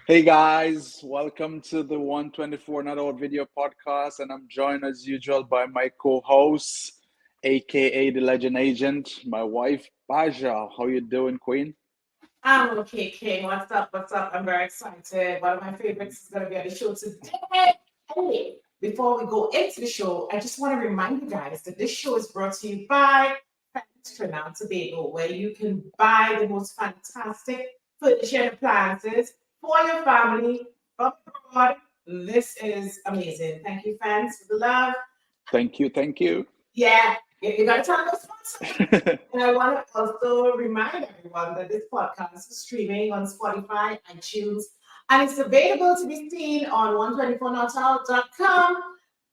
Hey guys, welcome to the 124 Not Out Video Podcast, and I'm joined as usual by my co-host, aka the Legend Agent, my wife Baja. How you doing, Queen? I'm okay, King. What's up? What's up? I'm very excited. One of my favorites is going to be on the show today. Hey, before we go into the show, I just want to remind you guys that this show is brought to you by Trinidad and Tobago, where you can buy the most fantastic furniture and appliances for your family from abroad. This is amazing. Thank you, fans, for the love. Thank you, thank you. Yeah, you got to tell us what's. And I want to also remind everyone that this podcast is streaming on Spotify, iTunes, and it's available to be seen on 124notout.com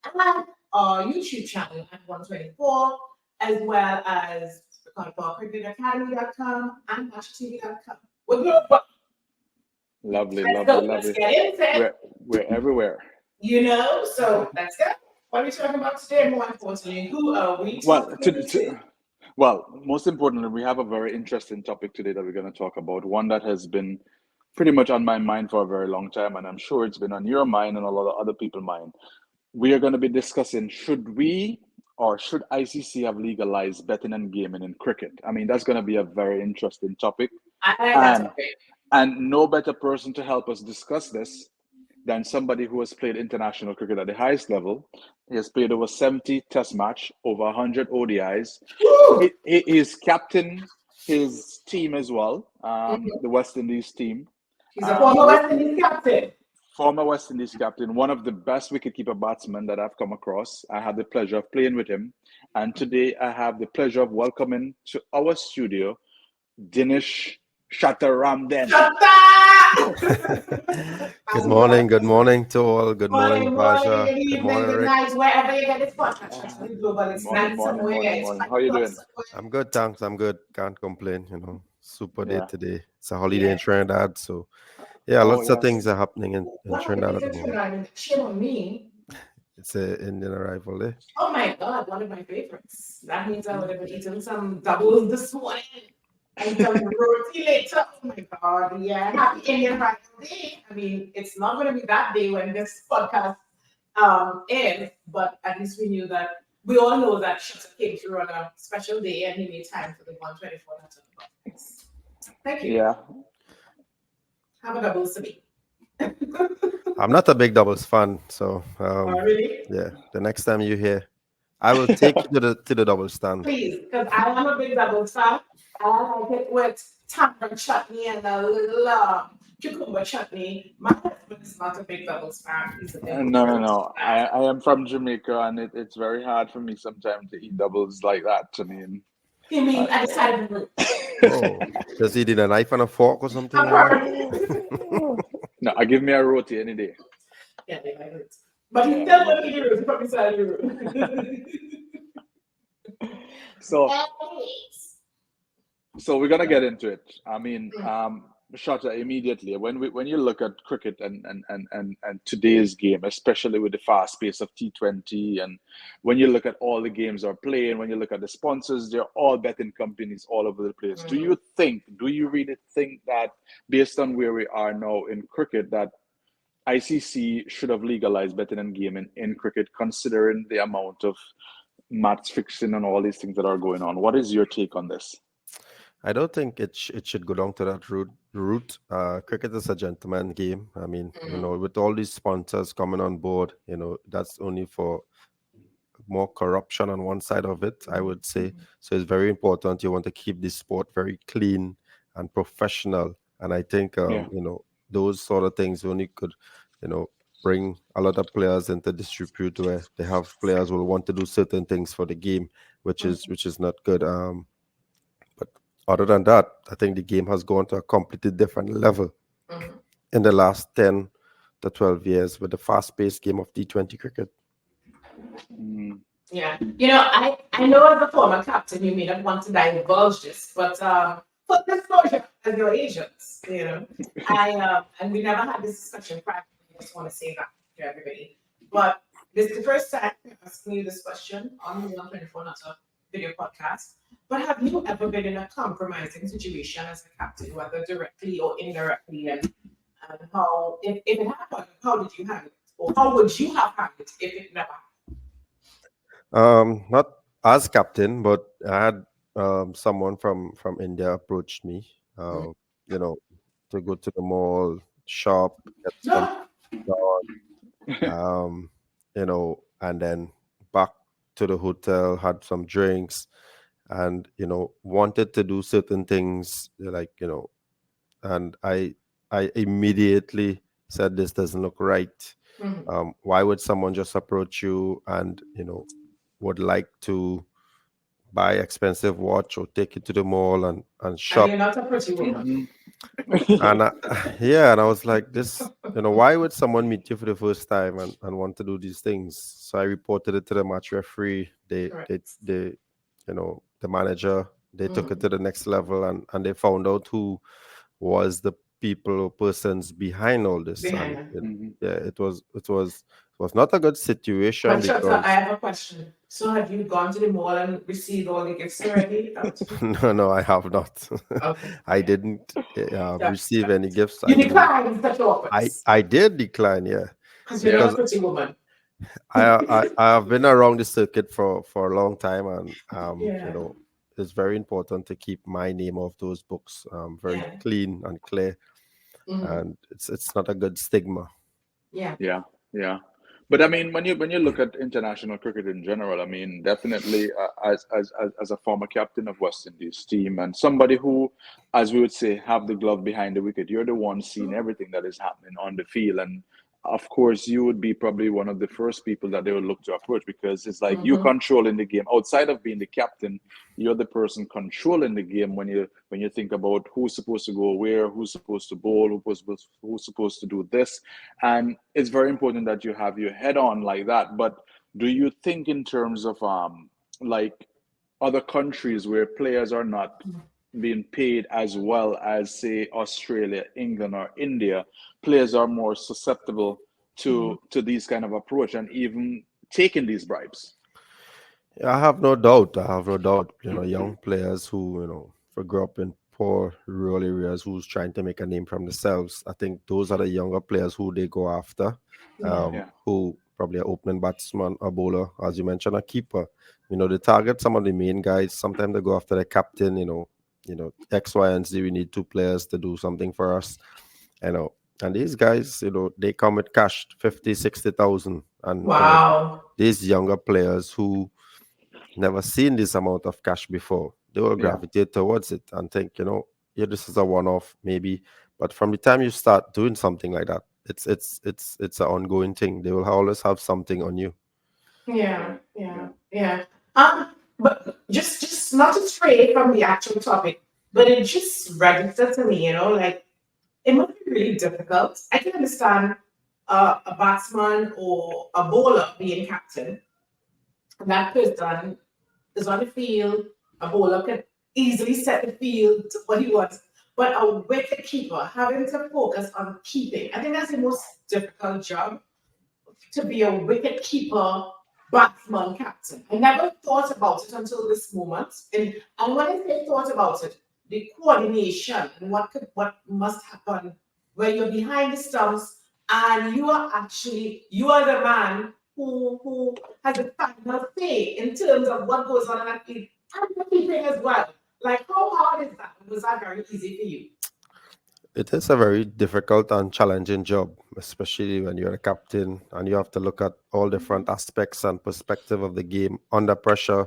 and our YouTube channel at 124, as well as cricketacademy.com and nashtv.com. Lovely, Let's go. lovely, Let's lovely. get into it. We're everywhere. So let's go. What are we talking about today? More importantly, who are we Well, talking to? most importantly, we have a very interesting topic today that we're going to talk about. One that has been pretty much on my mind for a very long time, and I'm sure it's been on your mind and a lot of other people's mind. We are going to be discussing should we or should ICC have legalized betting and gaming in cricket? I mean, that's going to be a very interesting topic. I like that And topic. and no better person to help us discuss this than somebody who has played international cricket at the highest level. He has played over 70 test match, over 100 ODIs. Woo! He is captain his team as well, Mhm. the West Indies team. He's a former With West Indies captain. former West Indies captain, one of the best wicketkeeper batsmen that I've come across. I had the pleasure of playing with him. And today I have the pleasure of welcoming to our studio Dinesh Ramdin. Good morning to all. Good morning, Morning, Pasha. good Good evening, morning, good Rick. night, wherever you get this podcast. Actually, global, it's Morning, night morning, somewhere, morning, it's morning. 5 How you o'clock doing? somewhere. I'm good, thanks. I'm good. Can't complain. Super day Yeah. today. It's a holiday Yeah. in Trinidad, so yeah, Oh lots of yes. things are happening in What happened Trinidad to at the the moment. Trinidad? Shame on me. It's a Indian arrival day. Oh my God, one of my favorites. That means I would have been eating some doubles this morning and some roti later. Oh my God, yeah. Happy Indian Rival Day. I mean, it's not going to be that day when this podcast airs, but at least we knew that. We all know that Shutter came through on a special day and he made time for the 124 Podcast. Thank you. Yeah. Have a doubles to me. I'm not a big doubles fan, so Oh, really? yeah. The next time you hear, I will take you to the double stand. Please, because I am a big double fan. I like it with tamarind chutney and a little cucumber chutney. My husband is not a big doubles fan. He's a big No, no, roti no. fan. I am from Jamaica, and it's very hard for me sometimes to eat doubles like that. I mean, You mean at the side of the room? Oh, does he need a knife and a fork or something like that? no, I give me a roti any day. Yeah, they like it. But he still won't eat the roti from inside the room. So, Anyways. so we're gonna get into it. I mean, Shata, immediately when you look at cricket and today's game, especially with the fast pace of T20, and when you look at all the games are playing, when you look at the sponsors, they're all betting companies all over the place. Do you really think that based on where we are now in cricket, that ICC should have legalized betting and gaming in cricket, considering the amount of match fixing and all these things that are going on? What is your take on this? I don't think it should go down to that route. Cricket is a gentleman game. I mean, with all these sponsors coming on board, that's only for more corruption on one side of it, I would say. So it's very important. You want to keep this sport very clean and professional. And I think, Yeah. those sort of things only could, bring a lot of players into disrepute where they have players who will want to do certain things for the game, which is not good. But other than that, I think the game has gone to a completely different level in the last 10 to 12 years with the fast-paced game of T20 cricket. Mm. Yeah. I know as a former captain, you may not want to divulge this, but for disclosure as your agents, and we never had this discussion prior. I just want to say that to everybody. But this is the first time I'm asking you this question on the 124 Nutter video podcast. But have you ever been in a compromising situation as a captain, whether directly or indirectly? And and how, if it happened, how did you handle it? Or how would you have handled it if it never Not as captain, but I had someone from India approached me, happened? uh, you know, to go to the mall, shop, get some No. done, and then back to the hotel, had some drinks, and wanted to do certain things like and I immediately said this doesn't look right. Mhm. Why would someone just approach you and would like to buy expensive watch or take you to the mall and And shop? you're not a pretty woman. Mhm. And yeah, and I was like, this, why would someone meet you for the first time and want to do these things? So I reported it to the match referee. Correct. The manager, they took it Mm. to the next level, and they found out who was the people or persons behind all this. Behind And them. Mhm. yeah, it was not a good situation But Shota, I because have a question. So have you gone to the mall and received all the gifts already? no, I have not. Okay. I Yeah. didn't Yeah. receive any gifts. You I didn't. declined such offers I did decline, yeah, because you're not a because pretty woman. I have been around the circuit for a long time, and Yeah. it's very important to keep my name off those books very Yeah. clean and clear, Hmm. and it's not a good stigma. Yeah. Yeah, yeah. But I mean, when you look at international cricket in general, I mean, definitely as a former captain of West Indies team and somebody who, as we would say, have the glove behind the wicket, you're the one seeing everything that is happening on the field, and of course, you would be probably one of the first people that they would look to approach because it's like you Hmm. controlling the game outside of being the captain. You're the person controlling the game when you think about who's supposed to go where, who's supposed to bowl, who's supposed to do this, and it's very important that you have your head on like that. But do you think in terms of like other countries where players are not being paid as well as say Australia, England, or India, players are more susceptible Hmm. to these kind of approach and even taking these bribes? I have no doubt. I have no doubt. Young players who who grew up in poor rural areas who's trying to make a name for themselves. I think those are the younger players who they go after, Yeah. Yeah. who probably are opening batsman, a bowler, as you mentioned, a keeper. They target some of the main guys. Sometimes they go after the captain. X, Y, and Z. We need two players to do something for us. You know, and these guys, they come with cash, 50, 60,000, and Wow. these younger players who never seen this amount of cash before, they will Yeah. gravitate towards it and think, yeah, this is a one-off, maybe. But from the time you start doing something like that, it's an ongoing thing. They will always have something on you. Yeah. Yeah. Yeah. Yeah. Yeah. But just not to stray from the actual topic, but it just registered to me, like it must be really difficult. I can understand a batsman or a bowler being captain. That person is on the field. A bowler can easily set the field to what he wants. But a wicket keeper having to focus on keeping, I think that's the most difficult job, to be a wicket keeper, batsman, captain. I never thought about it until this moment. And when I say thought about it, the coordination and what must happen when you're behind the stumps and you are the man who has the final say in terms of what goes on in that field and the keeping as well. Like how hard is that? Was that very easy for you? It is a very difficult and challenging job, especially when you're a captain and you have to look at all different aspects and perspective of the game under pressure,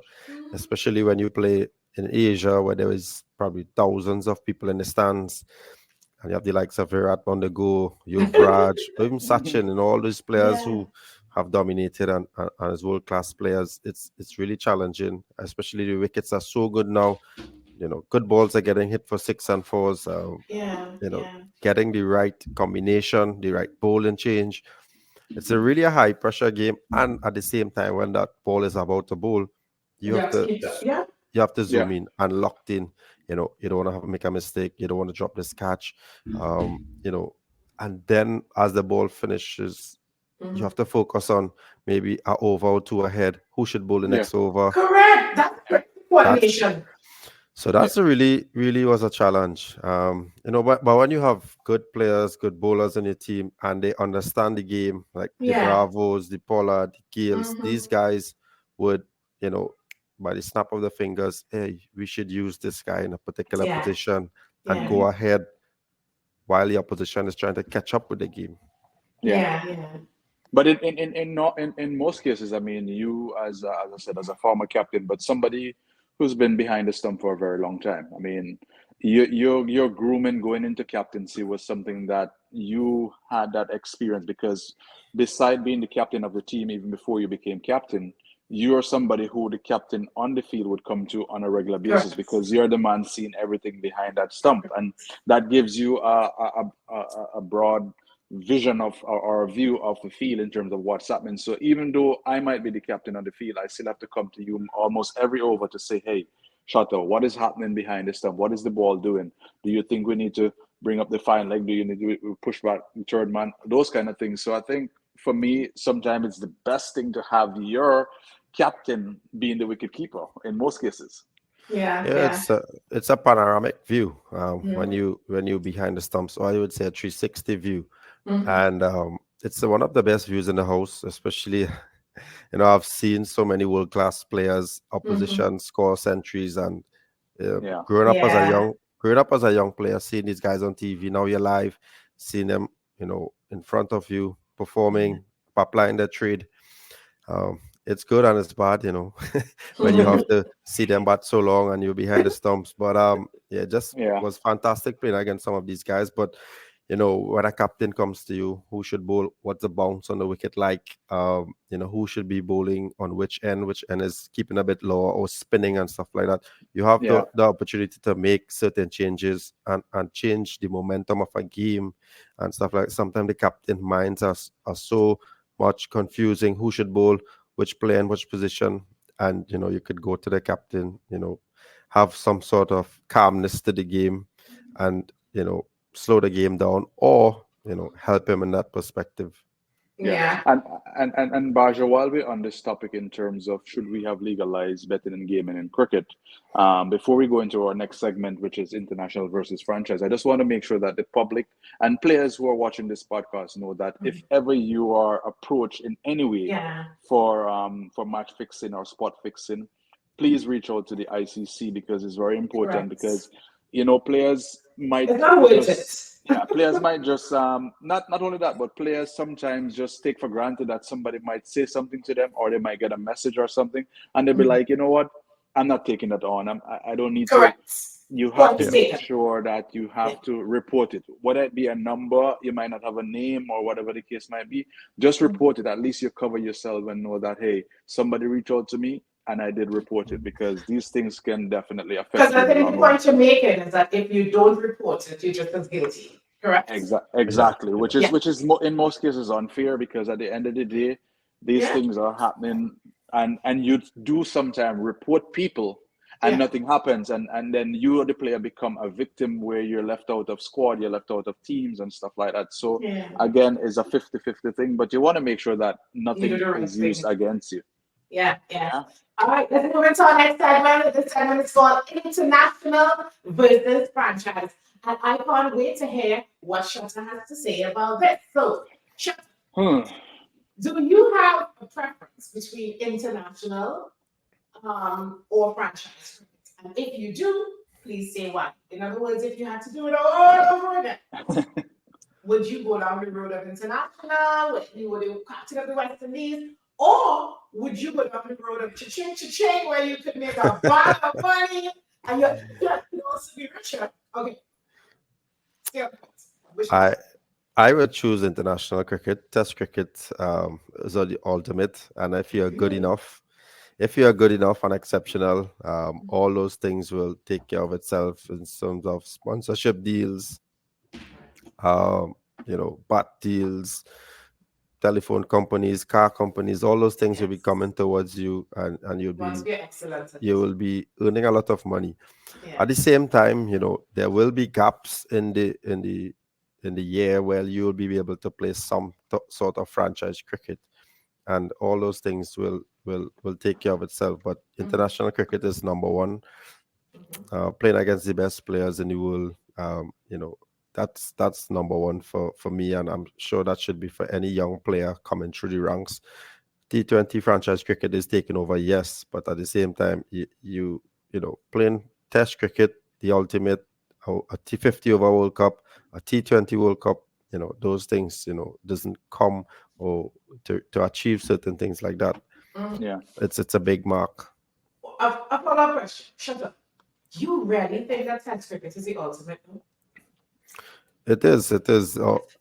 especially when you play in Asia where there is probably thousands of people in the stands, and you have the likes of Virat on the go, Yuvraj, or even Sachin, and all these players Yeah. who have dominated and as world class players. It's really challenging, especially the wickets are so good now. Good balls are getting hit for six and fours. Yeah. You know, Yeah. getting the right combination, the right bowling change. It's a really a high pressure game, and at the same time, when that ball is about to bowl, you You have have to to keep that. Yeah. you have to Yeah. zoom in and locked in. You don't want to make a mistake. You don't want to drop this catch. Um, you know, and then as the ball finishes, you Mhm. have to focus on maybe a over or two ahead. Who should bowl the Yeah. next over? Correct. That's Yeah. great That's coordination. So that's a really was a challenge. But when you have good players, good bowlers on your team, and they understand the game, like the Yeah. Bravos, the Pollard, the Gales, Mm-hmm. these guys would, you know, by the snap of the fingers, hey, we should use this guy in a particular Yeah. position and Yeah. go ahead while the opposition is trying to catch up with the game. Yeah. Yeah. Yeah. But in most cases, I mean, you as I said, as a former captain, but somebody who's been behind the stump for a very long time. I mean, your grooming going into captaincy was something that you had that experience because beside being the captain of the team, even before you became captain, you're somebody who the captain on the field would come to on a regular basis Correct. because you're the man seeing everything behind that stump, and that gives you a broad vision of or a view of the field in terms of what's happening. So even though I might be the captain on the field, I still have to come to you almost every over to say, hey, Shato, what is happening behind this stuff? What is the ball doing? Do you think we need to bring up the fine leg? Do you need to push back the third man? Those kind of things. So I think for me, sometimes it's the best thing to have your captain being the wicket keeper in most cases. Yeah. Yeah, Yeah. it's a panoramic view when Mm-hmm. you behind the stumps, or I would say a 360 view, Mm-hmm. and it's one of the best views in the house, especially I've seen so many world class players, Mm-hmm. opposition score centuries, and Yeah. Yeah. growing up as a young player, seeing these guys on TV. Now you're live, seeing them, in front of you Yeah. performing, applying their trade. It's good and it's bad, when you have to see them bat so long and you're behind the stumps. But yeah, it just Yeah. was fantastic playing against some of these guys. But when a captain comes to you, who should bowl, what's the bounce on the wicket like? Who should be bowling on which end is keeping a bit lower or spinning and stuff like that. You have Yeah. the opportunity to make certain changes and change the momentum of a game and stuff like. Sometimes the captain minds are so much confusing who should bowl, which player in which position, and you could go to the captain, have some sort of calmness to the game, and slow the game down, or help him in that perspective. Yeah, Yeah. and Baja, while we're on this topic in terms of should we have legalized betting and gaming in cricket, before we go into our next segment, which is international versus franchise, I just want to make sure that the public and players who are watching this podcast know that if ever you are approached in any way Yeah. for match fixing or spot fixing, please reach out to the ICC because it's very important Correct. because players might It's not worth it. just yeah, players might just not only that, but players sometimes just take for granted that somebody might say something to them or they might get a message or something, and they'll be Mhm. like, you know what, I'm not taking that on. I don't need to. Correct. You have Point to Yeah. make taken. sure that you Yeah. have to report it. Whether it be a number, you might not have a name or whatever the case might be. Just report it. At least you cover yourself and know that hey, somebody reached out to me and I did report it because these things can definitely Because affect you I in the think long the run. point you're making is that if you don't report it, you're just as guilty. Correct? Yeah. Exactly, which Yeah. is Yeah. in most cases unfair because at the end of the day, these Yeah. things are happening, and you do sometimes report people, and Yeah. nothing happens, and then you the player become a victim where you're left out of squad, you're left out of teams and stuff like that. So Yeah. again, it's a 50-50 thing, but you want to make sure that You do nothing the right is used thing. against you. Yeah. Yeah. Yeah. All right, let's move into our next segment. This segment is called International versus Franchise. And I can't wait to hear what Shota has to say about this. So, Shota, Hmm. do you have a preference between international or franchise cricket? And if you do, please say why. In other words, if you had to do it all over again, would you go down the road of international? Would you captain of the West Indies? Or would you go down the road of cha-ching, cha-ching, where you could make a bag of money and you'd also be richer? Okay, still, which one? I I would choose international cricket. Test cricket is the ultimate, and Really? if you are good enough and exceptional, all those things will take care of itself in terms of sponsorship deals, um, bat deals, telephone companies, car companies, all those things will be Yes. coming towards you, and Once you're excellent at you it. will be earning a lot of money. Yeah. At the same time, there will be gaps in the year where you will be able to play some sort of franchise cricket, and all those things will take care of itself. But Mhm. international cricket is number one. Playing against the best players in the world. That's number one for me, and I'm sure that should be for any young player coming through the ranks. T20 franchise cricket is taking over, yes, but at the same time, playing Test cricket, the ultimate, a T50 over World Cup, a T20 World Cup, those things, doesn't come or to achieve certain things like that. Yeah. It's a big mark. A follow-up question. Shut up. You really think that Test cricket is the ultimate? It is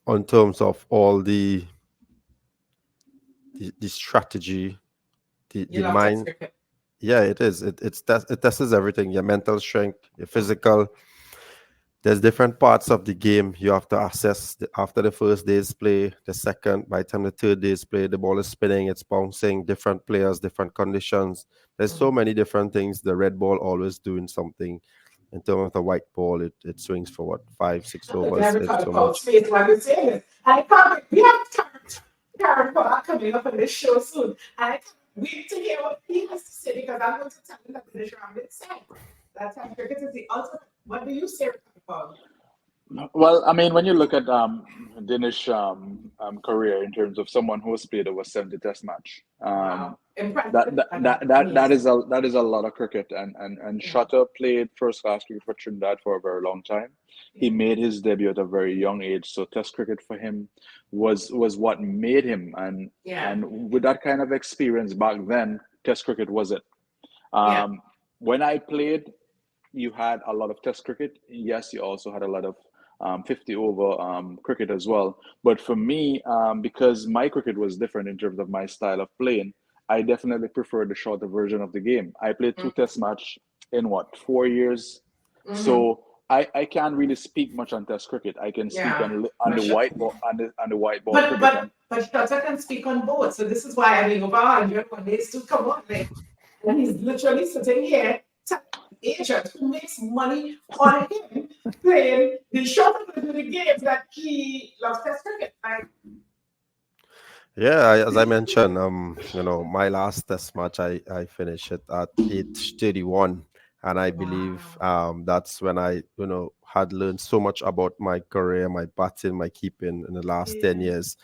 on terms of all the strategy, You the love Test mind. cricket. Yeah, it is. It tests everything. Your mental strength, your physical. There's different parts of the game you have to assess after the first day's play, the second, by the time the third day's play, the ball is spinning, it's bouncing, different players, different conditions. There's so many different things. The red ball always doing something. In terms of the white ball, it swings for what, 5, 6 I could overs. never It's cut a so Paul's much. face while you're saying this. I can't. We have Karen Paul coming up on this show soon. I can't wait to hear what he has to say because I'm going to tell him that Denesh Ramdin said that Test cricket is the ultimate. What do you say, Paul? Well, I mean, when you look at Dinesh career in terms of someone who has played over 70 Test match, Wow, that impressive that and that that, that is amazing. a lot of cricket, and Yeah, Shutter played first class cricket for Trinidad for a very long time. He yeah, made his debut at a very young age, so Test cricket for him was what made him, yeah, and with that kind of experience back then, Test cricket was it. yeah, Um, when I played, you had a lot of Test cricket. Yes, you also had a lot of 50 over cricket as well. But for me, because my cricket was different in terms of my style of playing, I definitely prefer the shorter version of the game. I played two Test match in what, 4 years? mm-hmm. So I can't really speak much on Test cricket. I can speak Yeah. on the But white ball on the white ball But cricket, but and but Shota can speak on both. So this is why I mean over 100 days to come on, like, and he's literally sitting here telling his agent who makes money on him playing the short of the games that he loves Test cricket. Like, Yeah, as I mentioned, my last test match, I finished it at age 31, and I believe wow. that's when I had learned so much about my career, my batting, my keeping in the last 10 years,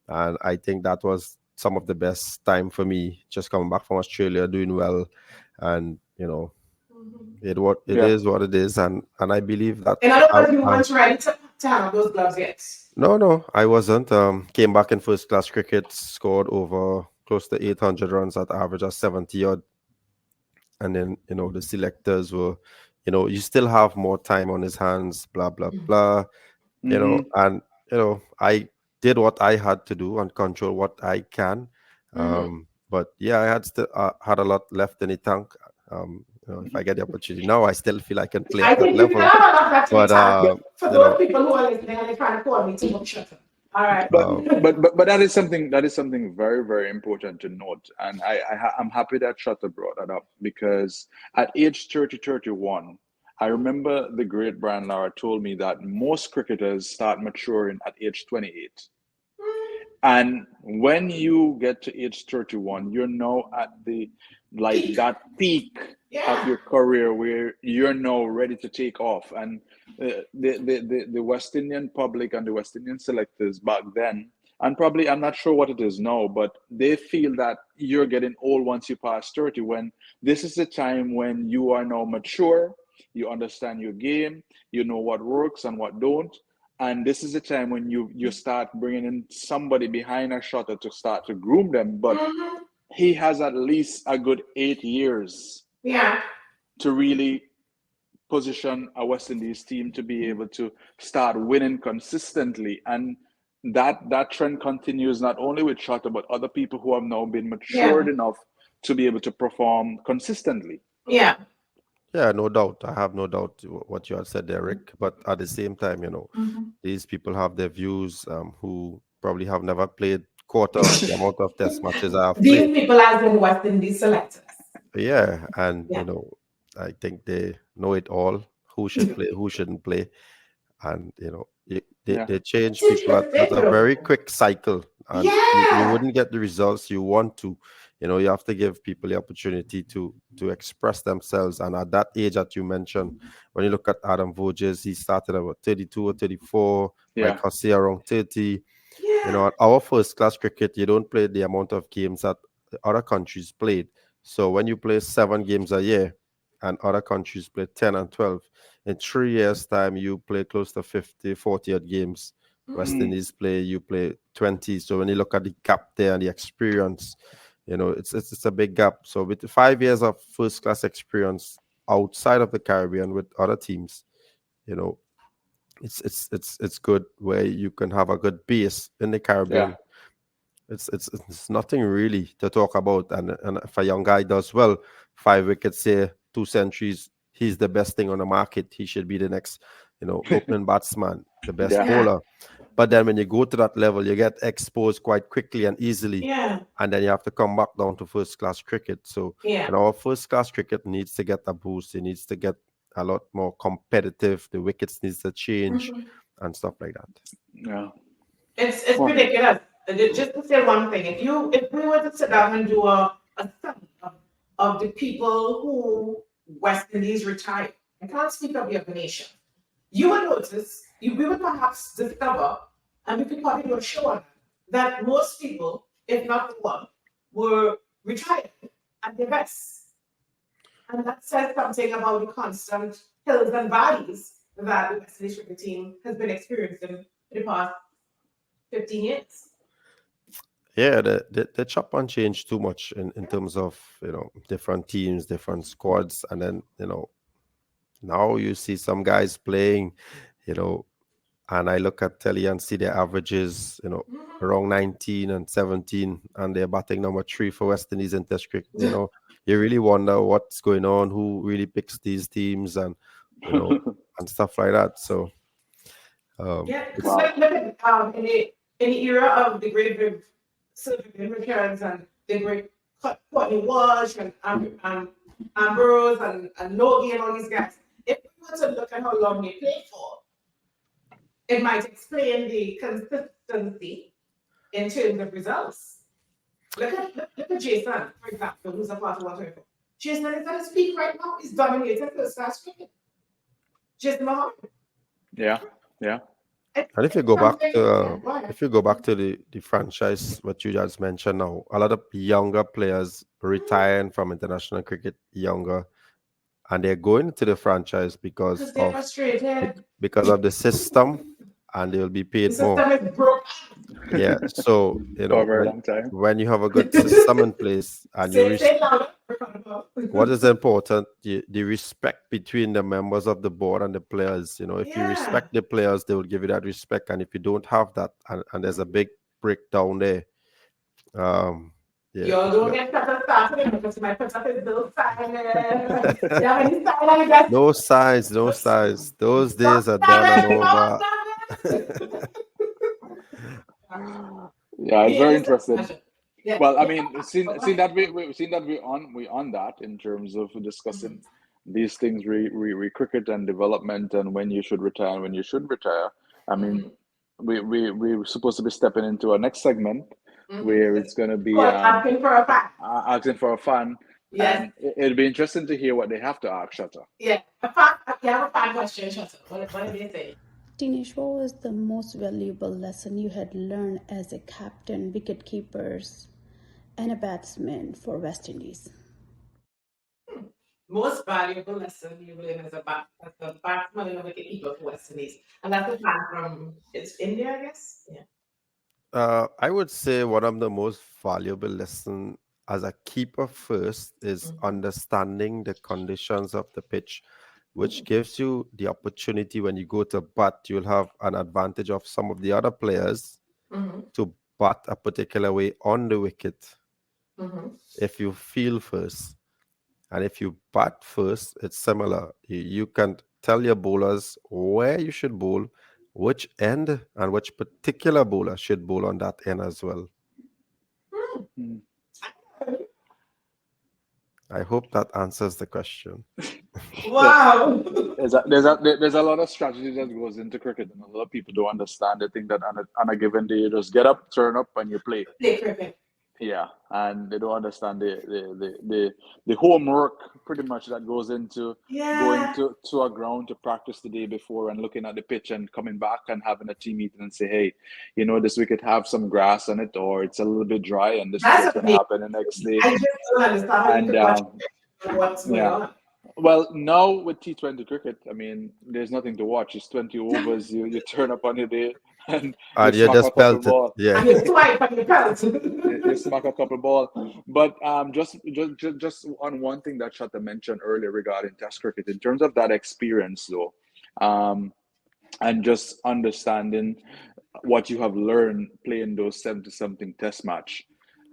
and I think that was some of the best time for me. Just coming back from Australia, doing well, and Mhm. it yeah. is what it is, and I believe that. In other I, words, you I weren't ready to have those gloves yet. No, I wasn't. Came back in first class cricket, scored over close to 800 runs at average of 70 odd. And then, the selectors were, you still have more time on his hands, blah, blah, blah. Hmm. And, I did what I had to do and control what I can. Mm-hmm. But yeah, I had a lot left in the tank. If I get the opportunity now, I still feel I can play I at that think you can level. have a lot left in the But, tank. But For those people who are listening and they're trying to call me too much, shut up. All right. But uh, but that is something very very important to note, and I'm happy that Shutter brought that up because at age 31, I remember the great Brian Lara told me that most cricketers start maturing at age 28, and when you get to age 31, you're now at the like Peak. that peak of Yeah. your career where you're now ready to take off. And the West Indian public and the West Indian selectors back then, and probably I'm not sure what it is now, but they feel that you're getting old once you pass 30, when this is the time when you are now mature, you understand your game, you know what works and what don't, and this is the time when you start bringing in somebody behind a shutter to start to groom them. But Mm-hmm. he has at least a good 8 years Yeah. to really position a West Indies team to be able to start winning consistently, and that trend continues not only with Shutter but other people who have now been Yeah. matured enough to be able to perform consistently. Yeah. Yeah, no doubt. I have no doubt what you had said there, Rick. But at the same time, Mm-hmm. these people have their views who probably have never played quarter of the amount of test matches I have played. These people as in West Indies selectors. Yeah, and Yeah. I think they know it all. Who should play, who shouldn't play, and Yeah. they change It's people at interesting a though. very quick cycle, and you Yeah. wouldn't get the results you want to, You have to give people the opportunity to express themselves. And at that age that you mentioned, when you look at Adam Voges, he started about 32 or 34, Mike Yeah. Hussey around 30. Yeah. At our first class cricket, you don't play the amount of games that the other countries played. So when you play 7 games a year and other countries play 10 and 12, in 3 years' time, you play close to 50, 40 odd games. West Mm. Indies you play 20. So when you look at the gap there and the experience, it's a big gap. So with 5 years of first class experience outside of the Caribbean with other teams, you know, it's good where you can have a good base in the Yeah. Caribbean. It's nothing really to talk about, and if a young guy does well, 5 wickets here, 2 centuries, he's the best thing on the market. He should be the next, opening batsman, the best Yeah. Yeah. bowler. But then when you go to that level, you get exposed quite quickly and easily, Yeah. and then you have to come back down to first class cricket. So, Yeah. our first class cricket needs to get a boost. It needs to get a lot more competitive. The wickets needs to change Mhm. and stuff like that. Yeah. It's Well, ridiculous. Just to say one thing, if we were to sit down and do a study of the people who West Indies retired, I can't speak of the other nation. You will notice, we will perhaps discover, and we could probably do a show on that most people, if not the one, were retired at their best. And that says something about the constant hills and valleys that the West Indies cricket team has been experiencing for the past 15 years. Yeah, the chop and change too much in terms of different teams, different squads, and then now you see some guys playing, you know, and I look at Telly and see their averages, Mhm. around 19 and 17, and they're batting number 3 for West Indies in Test cricket. You really wonder what's going on, who really picks these teams, and and stuff like that. So Yeah, because it's wow. look at in the era of the great Sylvia Richards and the great Courtney Walsh and Ambrose and Logie and all these guys. If we were to look at how long they played for, it might explain the consistency in terms of results. Look at Jason, for example, who's a part of 124. Jason is at his peak right now. He's dominating first class cricket. Jason Mahoney. Yeah. Yeah. And if you It's go back something, yeah, to go ahead. the franchise what you just mentioned now, a lot of younger players retiring from international cricket younger, and they're going to the franchise Because they're frustrated. because of the system, and they'll be The paid more. system is broke. Yeah. So For a very long time. when you have a good system in place and Say louder. what is important, the respect between the members of the board and the players. If you Yeah. respect the players, they will give you that respect. And if you don't have that, and there's a big breakdown there, yeah, Y'all don't get cut started because my put up his bill sign. You have any sign on that? no signs, no signs. Those days are done and over. Yeah, it's very interesting. Yeah. Well, I mean, seeing that we on that in terms of discussing these things, re cricket and development, and when you should retire and when you shouldn't retire. I mean, we're supposed to be stepping into our next segment where it's going to be Asking for a fact. asking for a fan, Yes. and it'll be interesting to hear what they have to ask Shutter. Yeah. A fact. You have a fact question, Shutter. What do they say? Dinesh, what was the most valuable lesson you had learned as a captain, wicket keepers, and a batsman for West Indies? Most valuable lesson you learn as a batsman and a wicket keeper for West Indies, and that's a fan from it's India, I guess. Yeah. I would say one of the most valuable lessons as a keeper first is understanding the conditions of the pitch, which gives you the opportunity when you go to bat, you'll have an advantage of some of the other players to bat a particular way on the wicket if you feel first. And if you bat first, it's similar. You can tell your bowlers where you should bowl, which end, and which particular bowler should bowl on that end as well. I hope that answers the question. Wow. There's a lot of strategy that goes into cricket, and a lot of people don't understand. They think that on a given day, you just get up, turn up, and you play. Play cricket. Yeah, and they don't understand the homework pretty much that goes into going Yeah, to a ground to practice the day before and looking at the pitch and coming back and having a team meeting and say, hey, this we could have some grass on it, or it's a little bit dry and this is what's that's going to amazing. happen the next day. I just don't understand how you And could watch what's going yeah, on. well, now with T20 cricket, I mean, there's nothing to watch. It's 20 overs. You turn up on your day and you And you smack a just couple felt it. ball. Yeah. And you swipe on your pelt. You smack a couple ball. But just on one thing that Shatta mentioned earlier regarding Test cricket, in terms of that experience, though, um, and just understanding what you have learned playing those 70 something Test match,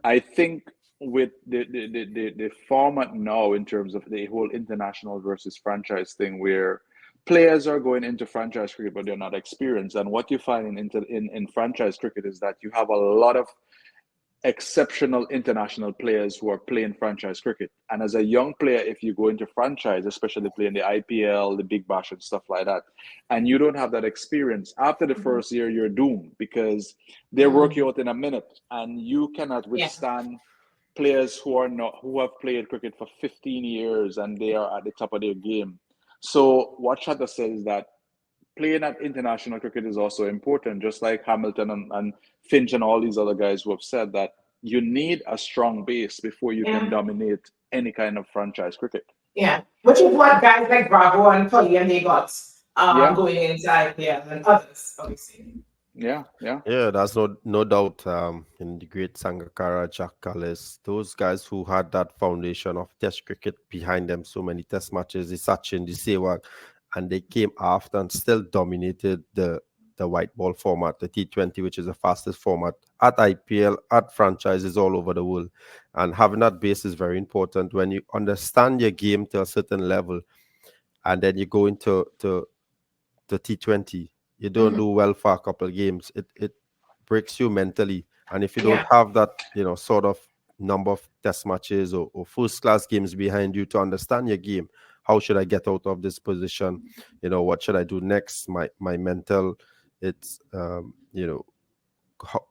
I think with the format now in terms of the whole international versus franchise thing, where players are going into franchise cricket but they're not experienced, and what you find in franchise cricket is that you have a lot of exceptional international players who are playing franchise cricket. And as a young player, if you go into franchise, especially playing the IPL, the Big Bash, and stuff like that, and you don't have that experience, after the first year, you're doomed because they work you out in a minute, and you cannot Yeah, withstand players who have played cricket for 15 years and they are at the top of their game. So what Shatta says is that playing at international cricket is also important, just like Hamilton and Finch and all these other guys who have said that you need a strong base before you can yeah, dominate any kind of franchise cricket. yeah. Which is what guys like Bravo and Tully and they got Yeah, going inside there and others, obviously. yeah, yeah, Yeah, that's no doubt. In the great Sangakkara, Jack Callis, those guys who had that foundation of Test cricket behind them, so many Test matches, the Sachin, the Sehwag, and they came after and still dominated the white ball format, the T20, which is the fastest format at IPL, at franchises all over the world. And having that base is very important when you understand your game to a certain level, and then you go into the T20, you don't Mhm. do well for a couple of games. It breaks you mentally. And if you don't Yeah, have that, sort of number of test matches or first class games behind you to understand your game, how should I get out of this position? What should I do next? My mental, it's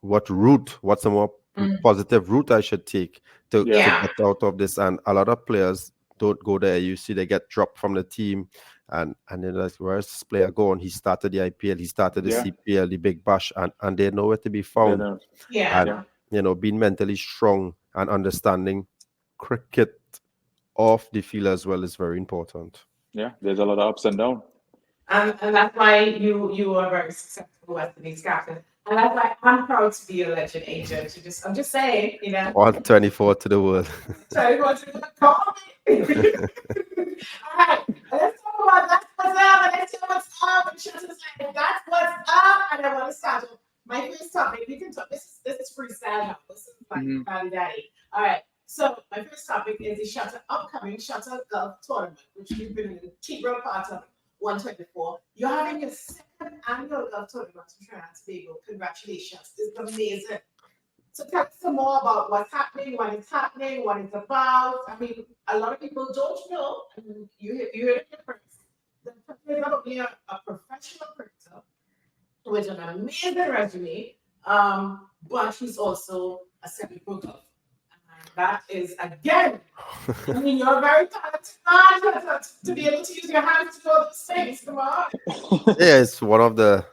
what route, what's a more mm, positive route I should take to yeah, yeah, get out of this. And a lot of players don't go there. You see, they get dropped from the team, and then like, where's this player going? He started the IPL, he started the yeah. CPL, the Big Bash, and they're nowhere to be They found. know. yeah. And Yeah, being mentally strong and understanding cricket off the field as well is very important. yeah. There's a lot of ups and downs. And that's why you are very successful as the Knicks captain. And that's why I'm proud to be a legend agent. I'm just saying, 124 to the world. tell you what to call me. All right, let's talk about that's what's up, and let's see what's up. And Shelton's like, that's what's up. And I want to start with my first topic. We can talk. This is freestyle now. This is like Hmm. Valley Daddy. All right. So my first topic is the upcoming Shutter Golf Tournament, which you've been an integral part of 124. You're having your second annual golf tournament in Trinidad and Tobago. Congratulations. It's amazing. So tell us some more about what's happening, when it's happening, what it's about. I mean, a lot of people don't know. And you heard it here first. The person is not only a professional cricketer with an amazing resume, but he's also a semi-pro golfer. And that is, again, I mean, you're a very talented man to be able to use your hands to do all those things. Come on. Yeah, it's one of the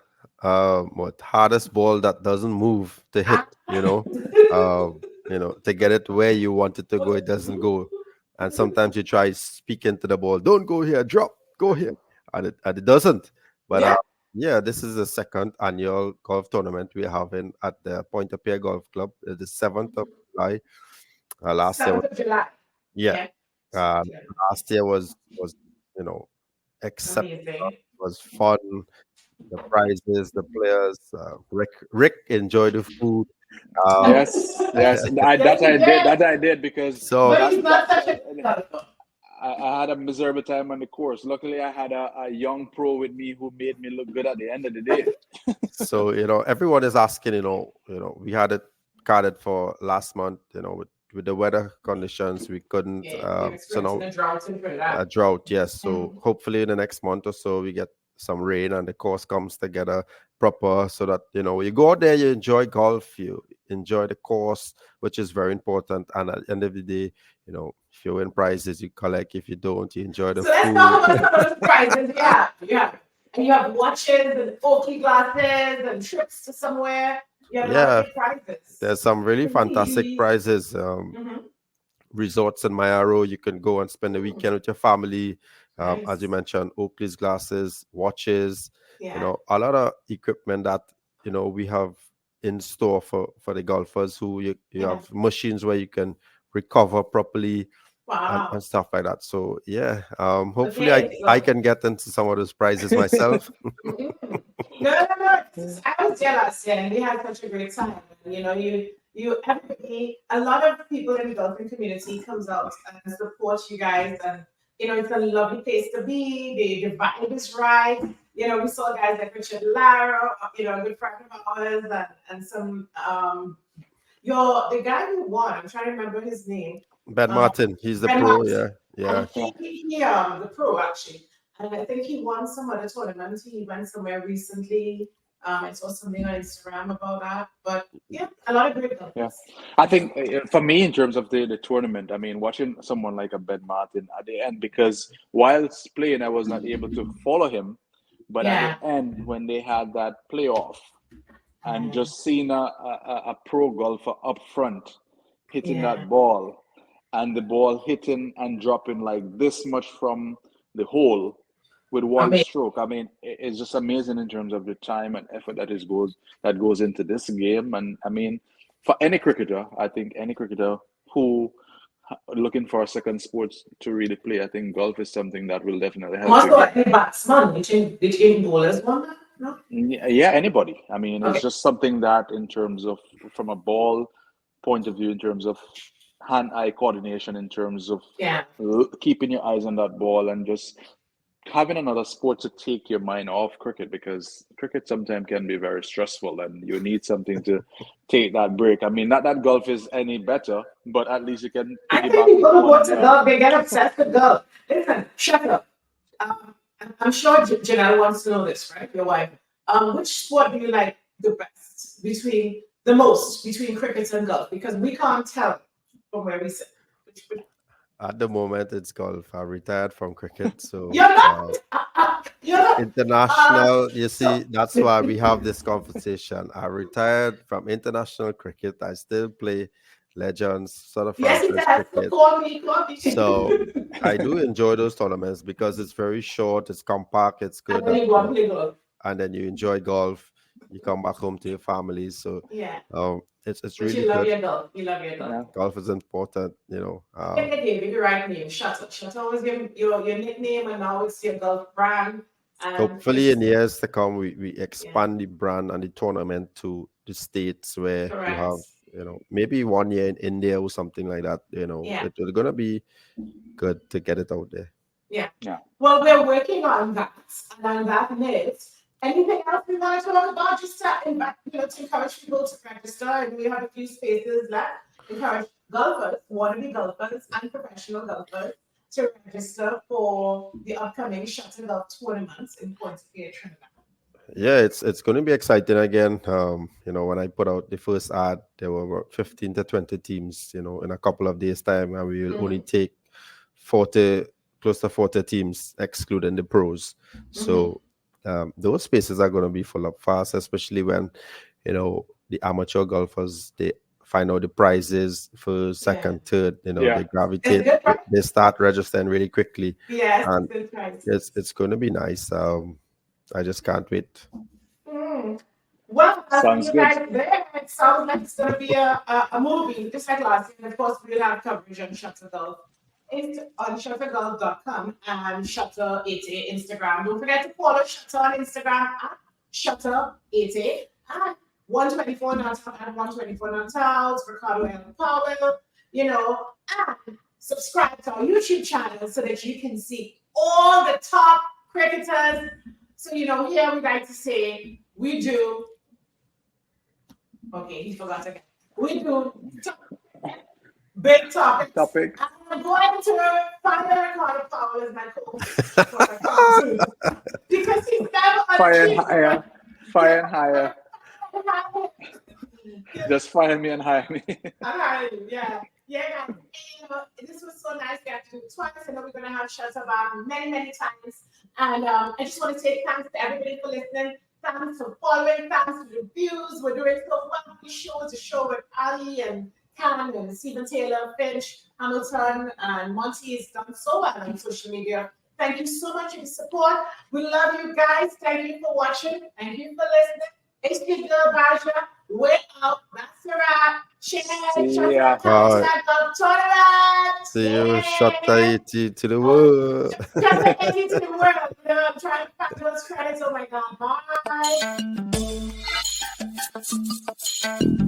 hardest ball that doesn't move to hit. To get it where you want it to go, it doesn't go. And sometimes you try speaking to the ball, don't go here, drop, go here, and it doesn't. But Yeah, yeah, this is the second annual golf tournament we're having at the Point of Pierre Golf Club, the 7th of July. Last year, 7th of July. yeah, Yeah. uh, Yeah. last year was you know exceptional. Amazing. It was fun, the prizes, the players. Rick enjoyed the food. Um, Yes, yes. Yes, he did. That I did because so But that he's not that such a good golfer. I had a miserable time on the course. Luckily, I had a young pro with me who made me look good at the end of the day. so everyone is asking. We had it carded for last month. With the weather conditions, we couldn't. Yeah, you're So experiencing now a drought in Trinidad. a drought, yes. So Mhm. hopefully in the next month or so we get some rain and the course comes together proper so that you go out there, you enjoy golf, enjoy the course, which is very important. And at the end of the day, if you win prizes, you collect. If you don't, you enjoy the So let's food. talk about some of the prizes you have. And you have watches and Oakley glasses and trips to somewhere. You have a lot of Yeah, big prizes. there's some really fantastic TVs. prizes. Mhm. Resorts in Mayaro, you can go and spend the weekend with your family. As you Nice. mentioned, Oakley's glasses, watches, Yeah. a lot of equipment that we have in store for the golfers who you Yeah. have machines where you can recover properly Wow. and stuff like that. So yeah, hopefully Okay. I can get into some of those prizes myself. No. I was jealous, and we had such a great time. Everybody, a lot of people in the golfing community comes out and support you guys, and it's a lovely place to be. The vibe is right. We saw guys like Richard Lara, a good friend of ours, and some the guy who won. I'm trying to remember his name. Ben Um, Martin, he's the Ben pro. Martin. Yeah. And he the pro actually. And I think he won some other tournament. He went somewhere recently. I saw something on Instagram about that. But yeah, a lot of great golfers. Yeah. I think for me, in terms of the tournament, I mean, watching someone like a Ben Martin at the end, because whilst playing, I was not able to follow him. But at the end, when they had that playoff, and just seeing a pro golfer up front hitting that ball, and the ball hitting and dropping like this much from the hole with one stroke. I mean, it's just amazing in terms of the time and effort that goes into this game. And I mean, for any cricketer, I think any cricketer who looking for a second sport to really play, I think golf is something that will definitely help Must you. go any batsman between bowlers one? No? Yeah, anybody. I mean, it's just something that in terms of from a ball point of view, in terms of hand-eye coordination, in terms of keeping your eyes on that ball and just having another sport to take your mind off cricket, because cricket sometimes can be very stressful and you need something to take that break. I mean, not that golf is any better, but at least you can I piggyback think people on who one go of to the golf, they get obsessed with golf. Listen, shut up. I'm sure Janelle wants to know this, right? Your wife. Which sport do you like the best between cricket and golf? Because we can't tell from where we sit. At the moment, it's golf. I retired from cricket, so You're not. You're not. international. You see, that's why we have this conversation. I retired from international cricket. I still play Legends, sort of Yes, he franchise does. cricket. Call me. So I do enjoy those tournaments because it's very short, it's compact, it's good. And then you go and play golf. And then you enjoy golf. You come back home to your family. So Yeah. it's But really you love good. your golf. You love your golf. Yeah. Golf is important, Give your right name. Shutter. Shutter was your nickname, and now it's your golf brand. And hopefully in years to come we expand the brand and the tournament to the states where you have maybe 1 year in India or something like that. It's gonna be good to get it out there. Yeah. Well, we're working on that, and on that note, anything else we want to talk about? Just to encourage people to register, and we have a few spaces left. Encourage golfers, wannabe golfers, and professional golfers to register for the upcoming Shutter Golf tournaments in Point Clear, Trinidad. Yeah, it's going to be exciting again. When I put out the first ad, there were about 15 to 20 teams, in a couple of days' time, and we will only take close to 40 teams, excluding the pros. So those spaces are going to be full up fast, especially when, the amateur golfers, they find out the prizes for second, third, they gravitate, they start registering really quickly. Yes, and it's going to be nice. I just can't wait. Well, sounds good. There, it sounds like it's going to be a movie, just like last year. And of course, we'll have coverage on Shutter Golf. It's on shuttergolf.com and Shutter88 Instagram. Don't forget to follow Shutter on Instagram at Shutter88 and 124 Natal and 124 Natals, Ricardo and Powell, and subscribe to our YouTube channel so that you can see all the top cricketers. So, here we like to say, we do. Okay, he forgot again. We do big topics. I'm going to find Ricardo Powell as my co-host. Because he's never Fire and higher. Just find me and hire me. All right, yeah. Yeah, guys. This was so nice. We have to do it twice. I know we're gonna have shots about many, many times. And I just want to say thanks to everybody for listening. Thanks for following. Thanks for the views. We're doing so well. This show is a show with Ali and Cam and Stephen Taylor, Finch, Hamilton, and Monty has done so well on social media. Thank you so much for your support. We love you guys. Thank you for watching. Thank you for listening. It's your girl Baja. We're out. That's a wrap. Cheers. See ya. Tournament. See you. Shot 80 to the world. Shut 80 to the world. I'm trying to find those credits. Oh my God. Bye.